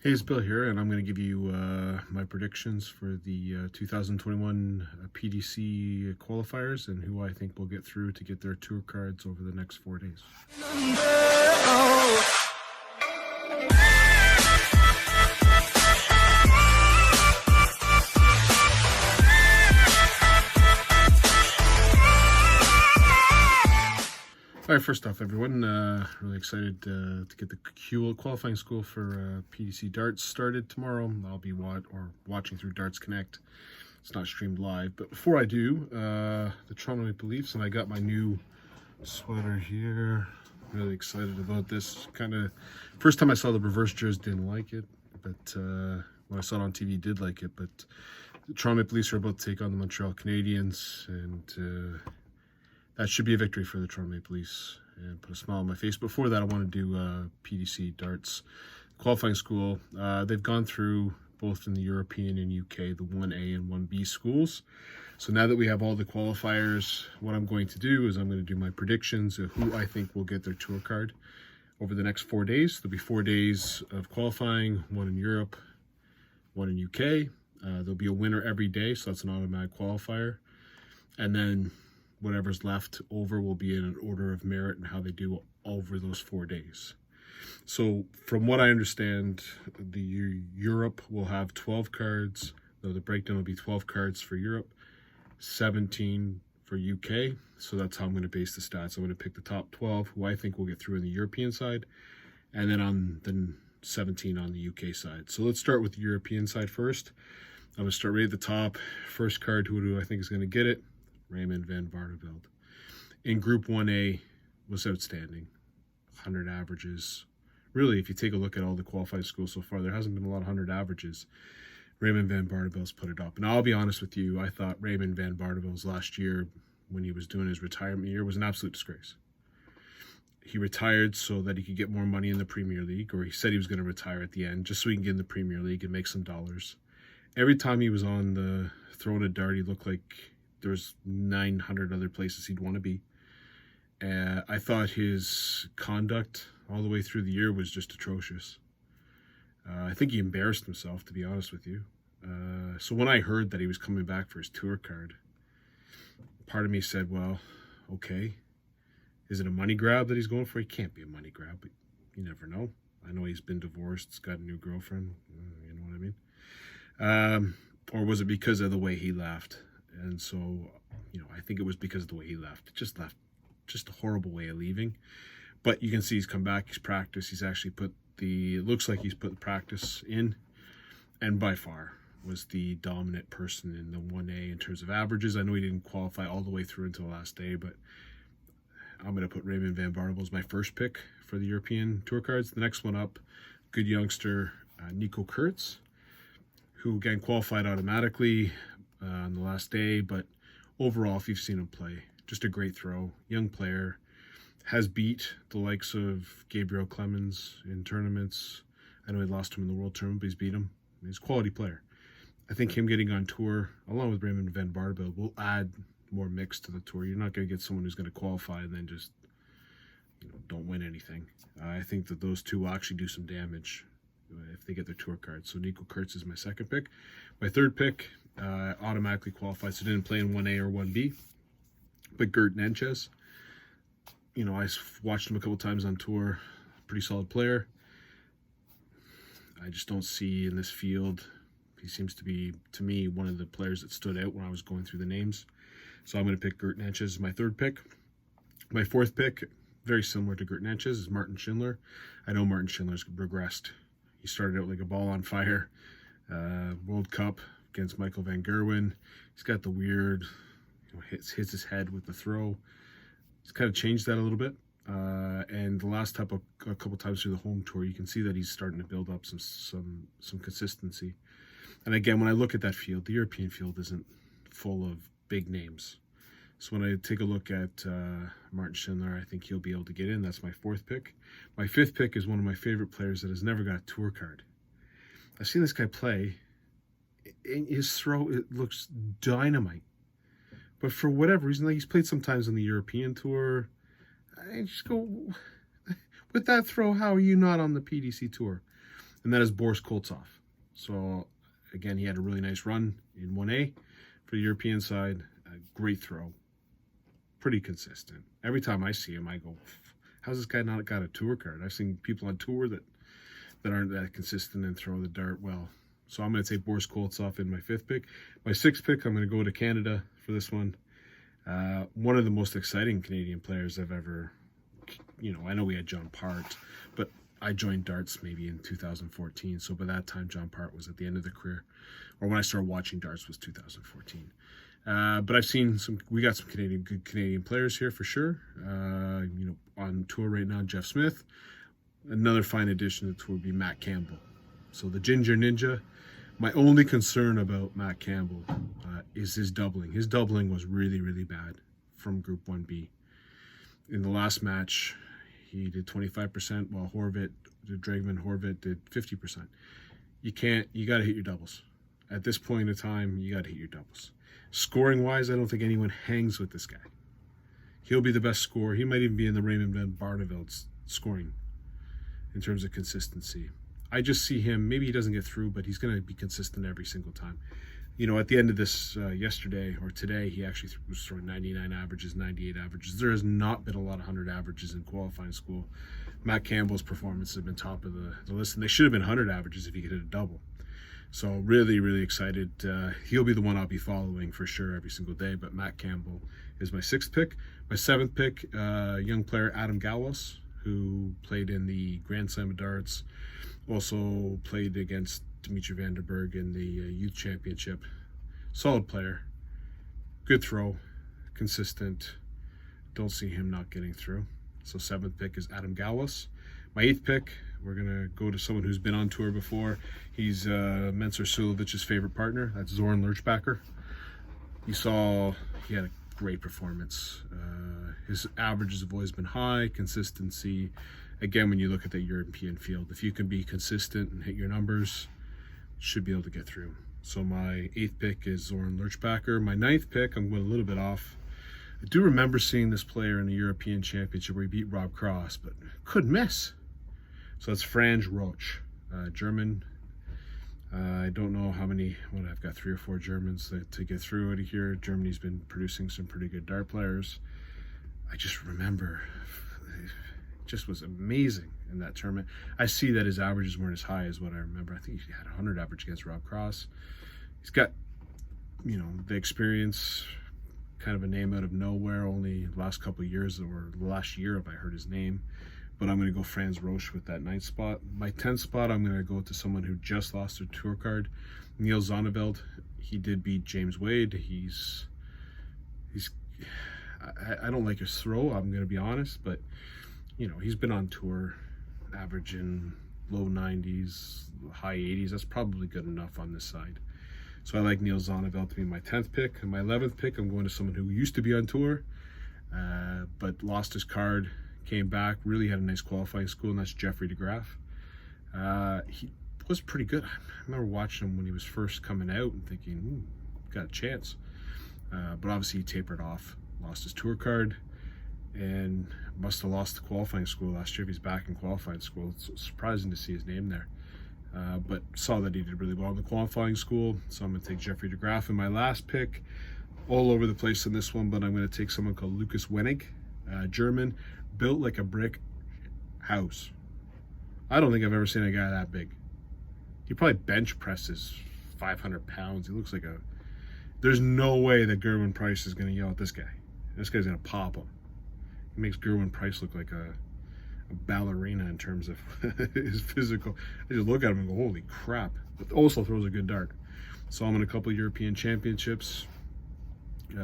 Hey, it's Bill here, and I'm going to give you my predictions for the 2021 PDC qualifiers and who I think will get through to get their tour cards over the next 4 days. All right, first off, everyone, really excited to get the qualifying school for PDC Darts started tomorrow. I'll be watching through Darts Connect. It's not streamed live, but before I do, the Toronto Maple Leafs, and I got my new sweater here. Really excited about this. Kind of, first time I saw the reverse jersey, didn't like it, but when I saw it on TV, did like it. But the Toronto Maple Leafs are about to take on the Montreal Canadiens, and that should be a victory for the Toronto Maple Leafs and put a smile on my face. Before that, I want to do PDC Darts qualifying school. They've gone through both in the European and UK, the 1A and 1B schools. So now that we have all the qualifiers, what I'm going to do is I'm going to do my predictions of who I think will get their tour card over the next 4 days. There'll be 4 days of qualifying, one in Europe, one in UK. There'll be a winner every day, so that's an automatic qualifier. And then whatever's left over will be in an order of merit and how they do over those 4 days. So from what I understand, the Europe will have 12 cards, though the breakdown will be 12 cards for Europe, 17 for UK. So that's how I'm going to base the stats. I'm going to pick the top 12, who I think will get through on the European side, and then on the 17 on the UK side. So let's start with the European side first. I'm going to start right at the top. First card, who do I think is going to get it? Raymond van Barneveld. In Group 1A, was outstanding. 100 averages. Really, if you take a look at all the qualified schools so far, there hasn't been a lot of 100 averages. Raymond van Barneveld's put it up. And I'll be honest with you, I thought Raymond van Barneveld's last year, when he was doing his retirement year, was an absolute disgrace. He retired so that he could get more money in the Premier League, or he said he was going to retire at the end, just so he can get in the Premier League and make some dollars. Every time he was on the throwing a dart, he looked like there's 900 other places he'd want to be. I thought his conduct all the way through the year was just atrocious. I think he embarrassed himself, to be honest with you. So when I heard that he was coming back for his tour card, part of me said, well, okay, is it a money grab that he's going for? He can't be a money grab, but you never know. I know he's been divorced, he's got a new girlfriend, you know what I mean? Or was it because of the way he left? And so, I think it was because of the way he left. Just a horrible way of leaving. But you can see he's come back, he's practiced, he's actually it looks like he's put the practice in, and by far was the dominant person in the 1A in terms of averages. I know he didn't qualify all the way through until the last day, but I'm going to put Raymond van Barneveld as my first pick for the European tour cards. The next one up, good youngster, Nico Kurtz, who again qualified automatically on the last day, but overall, if you've seen him play, just a great throw. Young player, has beat the likes of Gabriel Clemens in tournaments. I know he lost him in the World Tournament, but he's beat him. He's a quality player. I think him getting on tour, along with Raymond van Barneveld, will add more mix to the tour. You're not going to get someone who's going to qualify and then just don't win anything. I think that those two will actually do some damage if they get their tour cards. So Nico Kurtz is my second pick. My third pick, automatically qualified, so didn't play in 1A or 1B, but Gert Nenches. I watched him a couple times on tour. Pretty solid player. I just don't see in this field, he seems to be, to me, one of the players that stood out when I was going through the names. So I'm going to pick Gert Nenches as my third pick. My fourth pick, very similar to Gert Nenches, is Martin Schindler. I know Martin Schindler's regressed. He started out like a ball on fire. World Cup against Michael Van Gerwen. He's got the weird, hits his head with the throw. He's kind of changed that a little bit. And the last couple times through the home tour, you can see that he's starting to build up some consistency. And again, when I look at that field, the European field isn't full of big names. So when I take a look at Martin Schindler, I think he'll be able to get in. That's my fourth pick. My fifth pick is one of my favorite players that has never got a tour card. I've seen this guy play. In his throw, it looks dynamite. But for whatever reason, like he's played sometimes on the European tour. I just go, with that throw, how are you not on the PDC tour? and that is Boris Koltsov. So again, he had a really nice run in 1A for the European side. Great throw, pretty consistent. Every time I see him, I go, how's this guy not got a tour card? I've seen people on tour that aren't that consistent and throw the dart well. So I'm going to take Boris Koltsov in my 5th pick. My 6th pick, I'm going to go to Canada for this one. One of the most exciting Canadian players I've ever, I know we had John Part, but I joined darts maybe in 2014. So by that time, John Part was at the end of the career, or when I started watching darts was 2014. But I've seen we got some good Canadian players here for sure. On tour right now, Jeff Smith. Another fine addition to the tour would be Matt Campbell. So the Ginger Ninja. My only concern about Matt Campbell is his doubling. His doubling was really, really bad from Group 1B. In the last match, he did 25%, while Dragman Horvat did 50%. You got to hit your doubles. At this point in time, you got to hit your doubles. Scoring-wise, I don't think anyone hangs with this guy. He'll be the best scorer. He might even be in the Raymond van Barneveld's scoring in terms of consistency. I just see him, maybe he doesn't get through, but he's going to be consistent every single time. At the end of this yesterday or today, he actually was throwing 99 averages, 98 averages. There has not been a lot of 100 averages in qualifying school. Matt Campbell's performance has been top of the list, and they should have been 100 averages if he could hit a double. So really, really excited. He'll be the one I'll be following for sure every single day, but Matt Campbell is my 6th pick. My 7th pick, young player Adam Galwas, who played in the Grand Slam of Darts, also played against Dimitri Vandenberg in the Youth Championship. Solid player, good throw, consistent. Don't see him not getting through. So 7th pick is Adam Galwas. My 8th pick, we're going to go to someone who's been on tour before. He's Mensur Suljović's favorite partner. That's Zoran Lurchbacher. He had a great performance. His averages have always been high, consistency. Again, when you look at the European field, if you can be consistent and hit your numbers, should be able to get through. So my 8th pick is Zoran Lurchbacher. My 9th pick, I'm going a little bit off. I do remember seeing this player in the European Championship where he beat Rob Cross, but couldn't miss. So that's Franz Roche, German. I don't know how many, I've got 3 or 4 Germans to get through out of here. Germany's been producing some pretty good dart players. I just remember, it just was amazing in that tournament. I see that his averages weren't as high as what I remember. I think he had 100 average against Rob Cross. He's got, the experience, kind of a name out of nowhere. Only the last couple of years, or the last year have I heard his name. But I'm going to go Franz Roche with that 9th spot. My 10th spot, I'm going to go to someone who just lost their tour card, Neil Zonneveld. He did beat James Wade. I don't like his throw, I'm going to be honest, but he's been on tour, averaging low 90s, high 80s. That's probably good enough on this side. So I like Neil Zonneveld to be my 10th pick. And my 11th pick, I'm going to someone who used to be on tour, but lost his card, came back, really had a nice qualifying school, and that's Jeffrey DeGraff. He was pretty good. I remember watching him when he was first coming out and thinking, got a chance. But obviously he tapered off, lost his tour card, and must have lost the qualifying school last year if he's back in qualifying school. It's surprising to see his name there. But saw that he did really well in the qualifying school, so I'm going to take Jeffrey DeGraff. And my last pick, all over the place in this one, but I'm going to take someone called Lukas Wenig, German, built like a brick house. I don't think I've ever seen a guy that big. He probably bench presses 500 pounds. He looks like there's no way that Gerwin Price is going to yell at this guy. This guy's going to pop him. He makes Gerwin Price look like a ballerina in terms of his physical. I just look at him and go, holy crap. But also throws a good dart. Saw him in a couple of European championships.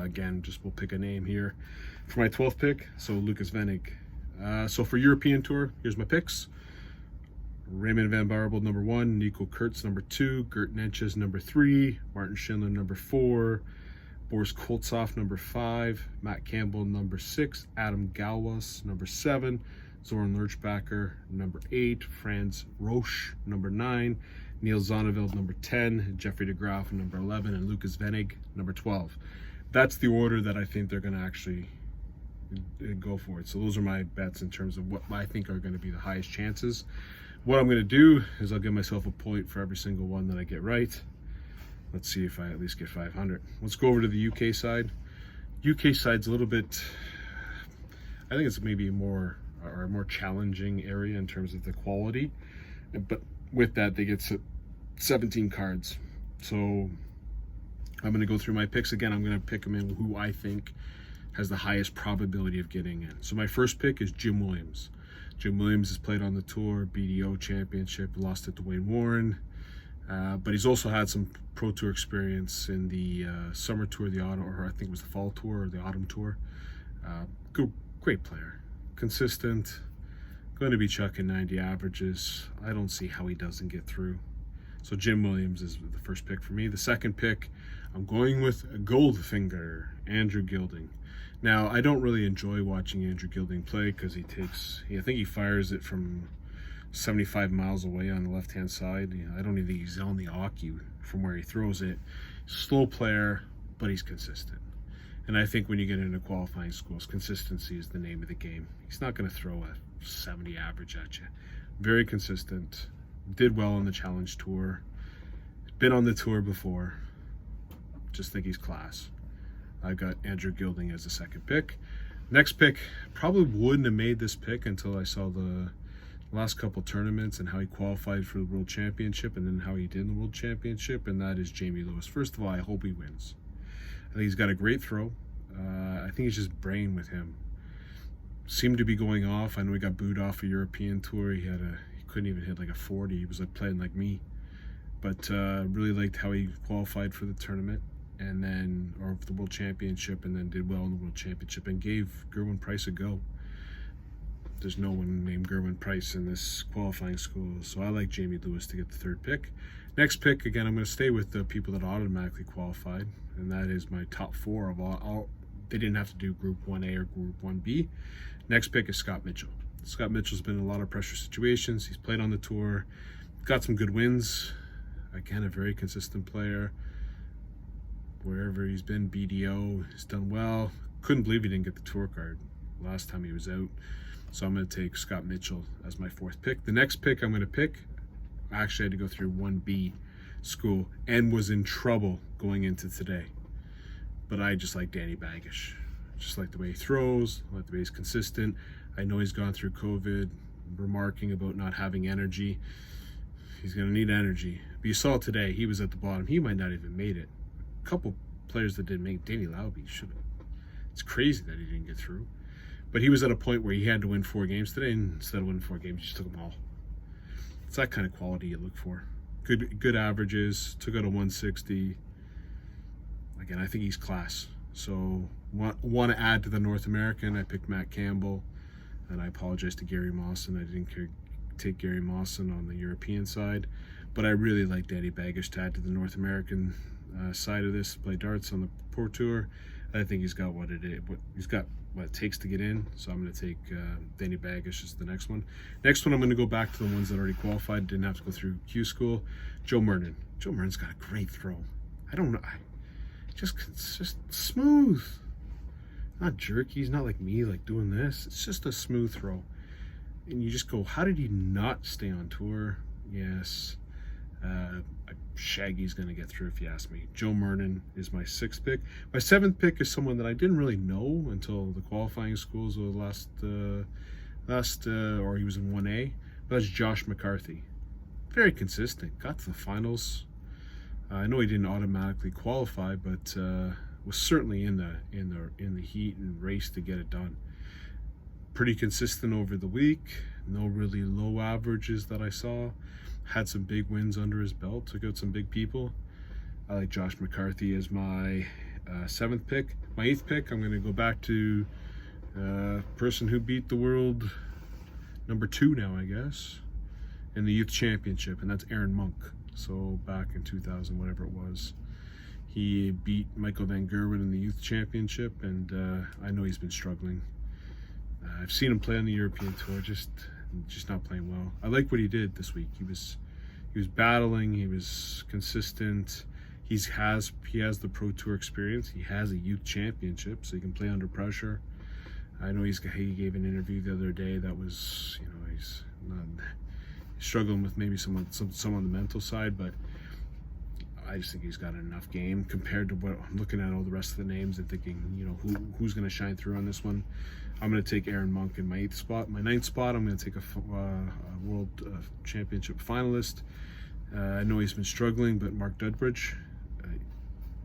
Again, we'll pick a name here. For my 12th pick, so Lukas Wenig. So for European Tour, here's my picks. Raymond van Barneveld, number 1. Nico Kurtz, number 2. Gert Nenches, number 3. Martin Schindler, number 4. Boris Koltsov, number 5. Matt Campbell, number 6. Adam Galwas, number 7. Zoran Lurchbacher, number 8. Franz Roche, number 9. Neil Zonneveld, number 10. Jeffrey DeGraff, number 11. And Lukas Wenig, number 12. That's the order that I think they're going to actually go for it. So those are my bets in terms of what I think are going to be the highest chances. What I'm going to do is I'll give myself a point for every single one that I get right. Let's see if I at least get 500. Let's go over to the UK side. UK side's a little bit, I think it's maybe a more challenging area in terms of the quality. But with that, they get 17 cards. So I'm going to go through my picks again. I'm going to pick them in who I think has the highest probability of getting in. So my first pick is Jim Williams. Jim Williams has played on the tour, BDO Championship, lost it to Wayne Warren. But he's also had some Pro Tour experience in the summer tour, the autumn, or I think it was the fall tour or the autumn tour. Great player, consistent, going to be chucking 90 averages. I don't see how he doesn't get through. So Jim Williams is the first pick for me. The second pick, I'm going with Goldfinger, Andrew Gilding. Now, I don't really enjoy watching Andrew Gilding play because I think he fires it from 75 miles away on the left-hand side. I don't even think he's on the hockey from where he throws it. Slow player, but he's consistent. And I think when you get into qualifying schools, consistency is the name of the game. He's not going to throw a 70 average at you. Very consistent. Did well on the Challenge Tour. Been on the tour before. Just think he's class. I got Andrew Gilding as the second pick. Next pick, probably wouldn't have made this pick until I saw the last couple tournaments and how he qualified for the World Championship and then how he did in the World Championship, and that is Jamie Lewis. First of all, I hope he wins. I think he's got a great throw. I think it's just brain with him. Seemed to be going off. I know he got booed off a European tour. He couldn't even hit like a 40. He was like playing like me. But really liked how he qualified for the tournament and then, or the World Championship, and then did well in the World Championship and gave Gerwyn Price a go. There's no one named Gerwyn Price in this qualifying school, so I like Jamie Lewis to get the third pick. Next pick, again, I'm going to stay with the people that automatically qualified, and that is my top four of all. They didn't have to do Group 1A or Group 1B. Next pick is Scott Mitchell. Scott Mitchell's been in a lot of pressure situations. He's played on the tour, got some good wins. Again, a very consistent player. Wherever he's been, BDO, he's done well. Couldn't believe he didn't get the tour card last time he was out. So I'm going to take Scott Mitchell as my fourth pick. The next pick I'm going to pick, I actually had to go through 1B school and was in trouble going into today. But I just like Danny Baggish. Just like the way he throws, like the way he's consistent. I know he's gone through COVID, remarking about not having energy. He's going to need energy. But you saw today, he was at the bottom. He might not even made it. A couple players that didn't make, Danny Lauby should have. It's crazy that he didn't get through. But he was at a point where he had to win 4 games today, and instead of winning 4 games, he just took them all. It's that kind of quality you look for. Good averages, took out a 160. Again, I think he's class. So want to add to the North American, I picked Matt Campbell, and I apologize to Gary Mawson. I didn't take Gary Mawson on the European side, but I really like Danny Baggish to add to the North American side of this, play darts on the Pro Tour. I think he's got what it takes to get in, so I'm going to take Danny Baggish as the next one. Next one, I'm going to go back to the ones that already qualified, didn't have to go through Q school. Joe Murnan. Joe Murnan's got a great throw. I don't know, just smooth. Not jerky, he's not like me, like doing this. It's just a smooth throw. And you just go, how did he not stay on tour? Yes. Shaggy's going to get through if you ask me. Joe Murnan is my 6th pick. My 7th pick is someone that I didn't really know until the qualifying schools of the or he was in 1A. That's Josh McCarthy. Very consistent. Got to the finals. I know he didn't automatically qualify, but was certainly in the heat and race to get it done. Pretty consistent over the week. No really low averages that I saw. Had some big wins under his belt. Took out some big people. I like Josh McCarthy as my 7th pick. My 8th pick, I'm going to go back to person who beat the world number 2 now, I guess, in the youth championship, and that's Aaron Monk. So back in 2000, whatever it was, he beat Michael Van Gerwen in the youth championship, and I know he's been struggling. I've seen him play on the European tour, just not playing well. I like what he did this week. He was battling. He was consistent. He has the Pro Tour experience. He has a youth championship, so he can play under pressure. I know he gave an interview the other day that was, he's not. struggling with maybe some on the mental side, but I just think he's got enough game compared to what I'm looking at all the rest of the names and thinking, you know, who's going to shine through on this one. I'm going to take Aaron Monk in my 8th spot. My 9th spot, I'm going to take a World Championship finalist. I know he's been struggling, but Mark Dudbridge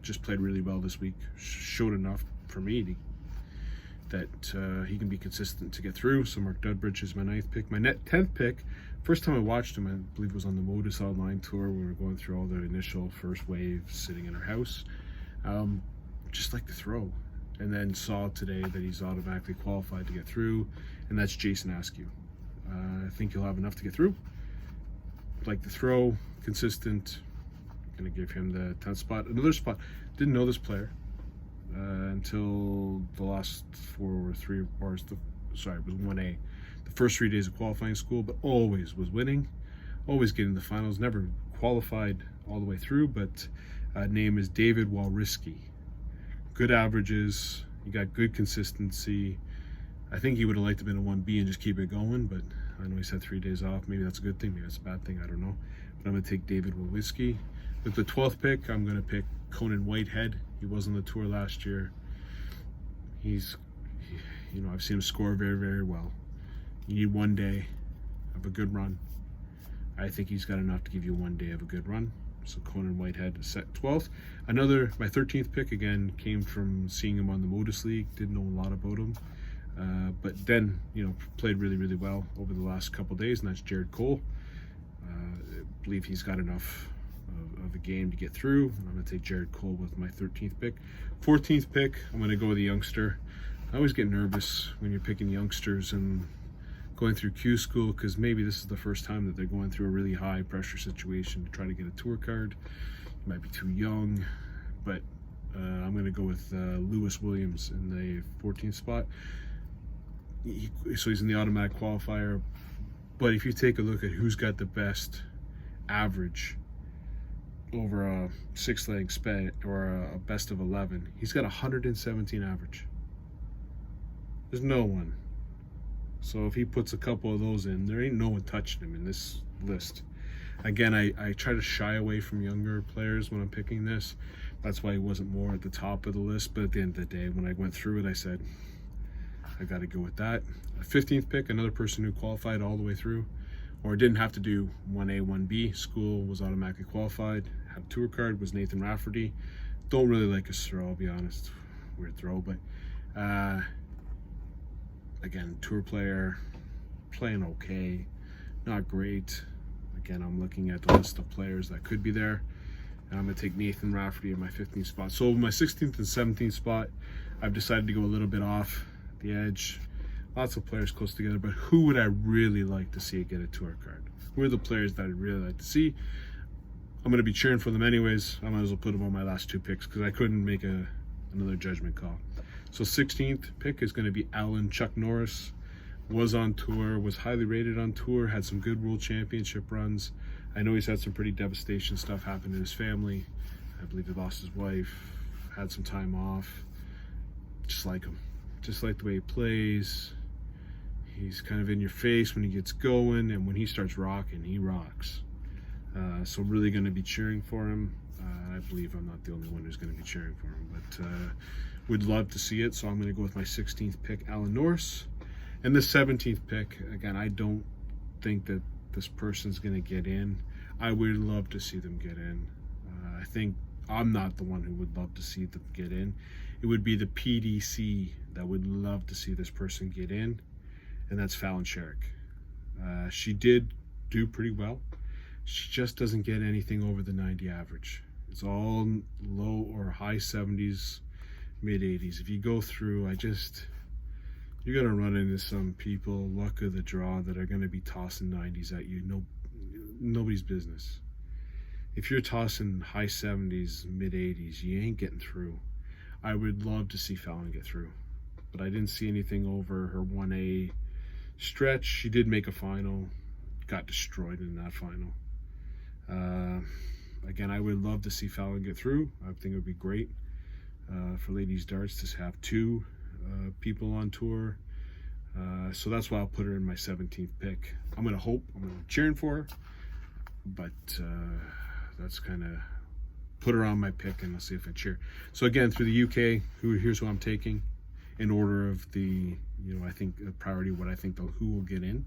just played really well this week. Showed enough for me that he can be consistent to get through. So Mark Dudbridge is my 9th pick. My 10th pick, first time I watched him, I believe it was on the Modus Online Tour. We were going through all the initial first wave sitting in our house. Just like to throw. And then saw today that he's automatically qualified to get through, and that's Jason Askew. I think he'll have enough to get through. Like to throw, consistent. Gonna give him the 10th spot. Another spot, didn't know this player until the last it was 1A. The first 3 days of qualifying school, but always was winning, always getting the finals, never qualified all the way through, but name is David Walriski. Good averages, you got good consistency. I think he would have liked to have been a 1B and just keep it going, but I know he's had 3 days off. Maybe that's a good thing, maybe that's a bad thing, I don't know. But I'm going to take David Walriski. With the 12th pick, I'm going to pick Conan Whitehead. He was on the tour last year. You know, I've seen him score very, very well. You need 1 day of a good run. I think he's got enough to give you 1 day of a good run. So Conan Whitehead is set 12th. My 13th pick, again, came from seeing him on the Modus League. Didn't know a lot about him. But then, you know, played really, really well over the last couple days, and that's Jared Cole. I believe he's got enough of a game to get through. I'm going to take Jared Cole with my 13th pick. 14th pick, I'm going to go with a youngster. I always get nervous when you're picking youngsters and going through Q school, because maybe this is the first time that they're going through a really high pressure situation to try to get a tour card. You might be too young, but I'm going to go with Lewis Williams in the 14th spot. So he's in the automatic qualifier, but if you take a look at who's got the best average over a 6-leg span or a best of 11, he's got 117 average. There's no one. So if he puts a couple of those in, there ain't no one touching him in this list. Again, I try to shy away from younger players when I'm picking this. That's why he wasn't more at the top of the list. But at the end of the day, when I went through it, I said, I got to go with that. 15th pick, another person who qualified all the way through, or didn't have to do 1A, 1B. School, was automatically qualified, had a tour card, was Nathan Rafferty. Don't really like his throw, I'll be honest. Weird throw, but again, tour player, playing okay, not great. Again, I'm looking at the list of players that could be there, and I'm going to take Nathan Rafferty in my 15th spot. So my 16th and 17th spot, I've decided to go a little bit off the edge. Lots of players close together, but who would I really like to see get a tour card? Who are the players that I'd really like to see? I'm going to be cheering for them anyways. I might as well put them on my last 2 picks because I couldn't make another judgment call. So 16th pick is going to be Alan Chuck Norris. Was on tour, was highly rated on tour, had some good World Championship runs. I know he's had some pretty devastation stuff happen in his family. I believe he lost his wife, had some time off. Just like him. Just like the way he plays. He's kind of in your face when he gets going, and when he starts rocking, he rocks. So really going to be cheering for him. I believe I'm not the only one who's going to be cheering for him, but would love to see it. So I'm going to go with my 16th pick, Alan Norris. And the 17th pick, again, I don't think that this person's going to get in. I would love to see them get in. I think I'm not the one who would love to see them get in. It would be the PDC that would love to see this person get in, and that's Fallon Sherrick. She did do pretty well. She just doesn't get anything over the 90 average. It's all low or high 70s, mid 80s. If you go through, you're going to run into some people, luck of the draw, that are going to be tossing 90s at you. Nobody's business. If you're tossing high 70s, mid 80s, you ain't getting through. I would love to see Fallon get through, but I didn't see anything over her 1A stretch. She did make a final, got destroyed in that final. Again, I would love to see Fallon get through. I think it would be great for ladies darts to have 2 people on tour. So that's why I'll put her in my 17th pick. I'm going to hope, I'm going to be cheering for her, but that's kind of put her on my pick, and I'll see if I cheer. So again, through the UK, here's who I'm taking in order of the, I think the priority, what I think who will get in.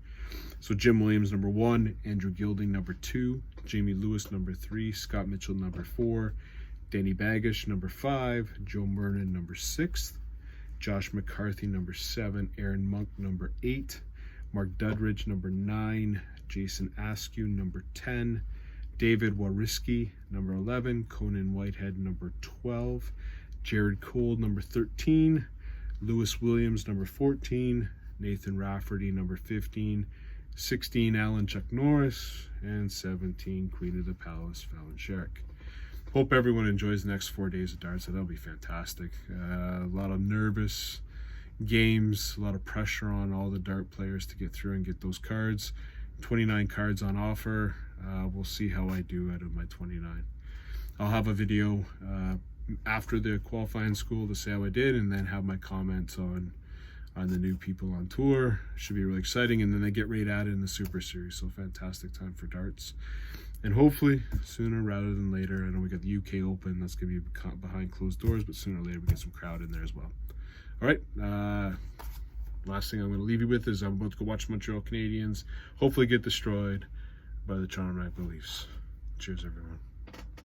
So Jim Williams, number 1, Andrew Gilding, number 2, Jamie Lewis, number 3, Scott Mitchell, number 4, Danny Baggish, number 5, Joe Mernon, number 6, Josh McCarthy, number 7, Aaron Monk, number 8, Mark Dudridge, number 9, Jason Askew, number 10, David Wariski, number 11, Conan Whitehead, number 12, Jared Cole, number 13, Lewis Williams, number 14, Nathan Rafferty, number 15, 16, Alan Chuck Norris, and 17, Queen of the Palace, Fallon Sherrick. Hope everyone enjoys the next 4 days of darts. That'll be fantastic. A lot of nervous games, a lot of pressure on all the dart players to get through and get those cards. 29 cards on offer. We'll see how I do out of my 29. I'll have a video after the qualifying school to say how I did, and then have my comments on the new people on tour. Should be really exciting, and then they get right at it in the Super Series. So fantastic time for darts, and hopefully sooner rather than later. I know we got the UK Open, that's gonna be behind closed doors, but sooner or later we get some crowd in there as well. All right, last thing I'm going to leave you with is I'm about to go watch Montreal Canadiens hopefully get destroyed by the Toronto Maple Leafs. Cheers, everyone.